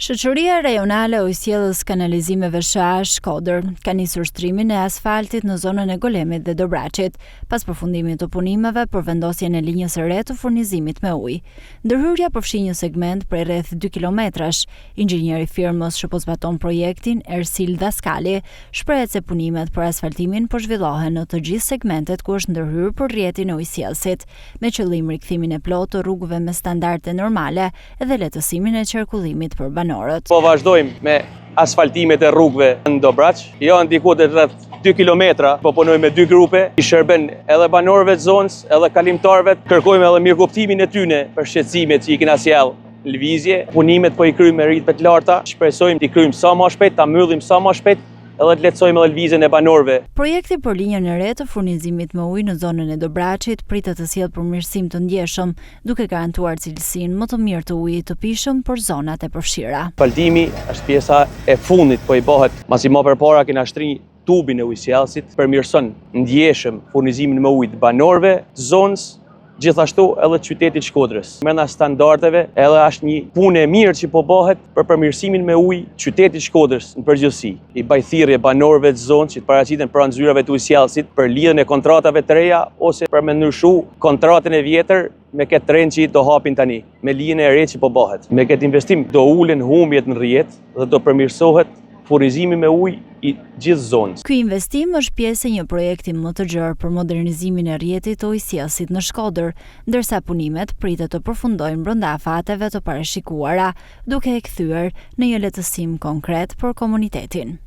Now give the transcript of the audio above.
Shoqëria Rajonale e Ujësjelljes Kanalizimeve SHA Shkodër ka nisur shtrimin e asfaltit në zonën e Golemit dhe Dobraçit, pas përfundimit të punimeve për vendosjen e linjës së re të furnizimit me ujë. Ndërhyrja përfshi një segment prej rreth 2 kilometrash. Inxhinieri i firmës që po zbaton projektin, Ersil Daskali, shprehet se punimet për asfaltimin po zhvillohen në të gjithë segmentet ku është ndërhyrë për rrjetin e ujësjellësit, me qëllim rikëthimin e plotë të rrugëve me standarde normale dhe lehtësimin e qarkullimit për banorët. Po vazhdojmë me asfaltimet e rrugëve në Dobraç. Jo ndiku të rreth 2 kilometra, po punojmë me 2 grupe. I shërben edhe banorëve të zonës, edhe kalimtarëve. Kërkojmë edhe mirëkuptimin e tyre për shqetësimet që i kena sjell në lëvizje. Punimet po i kryjmë me ritme të larta. Shpresojmë t'i kryjmë sa më shpejt, ta mbyllim sa më shpejt, edhe të lehtësojmë edhe lëvizjen e banorëve. Projekti për linjën e re të furnizimit me ujë në zonën e Dobraçit pritet të sjellë përmirësim të ndjeshëm, duke garantuar cilësinë më të mirë të ujit të pishëm për zonat e përfshira. Asfaltimi është pjesa e fundit, po i bëhet masi më përpara kena shtri tubin e ujësjellësit, përmirëson ndjeshëm furnizimin me ujë të banorëve të zonës, gjithashtu edhe qytetit Shkodrës. Brenda standardeve, edhe është një punë e mirë që po bëhet për përmirësimin me ujë qytetit Shkodrës në përgjithësi. I baj thirrje banorëve të zonës që të paraqiten pranë zyrave të ujësjellësit për lidhjen e kontratave të reja ose për me ndryshu kontratën e vjetër me këtë trend që do hapin tani, me linjën e re që po bëhet. Me këtë investim do ulen humbjet në rrjet dhe do përmirësohet furnizimi me ujë i gjithë zonës. Ky investim është pjesë e një projekti më të gjerë për modernizimin e rrjetit të ujësjellësit në Shkodër, ndërsa punimet pritet të përfundojnë brenda afateve të parashikuara, duke e kthyer në një lehtësim konkret për komunitetin.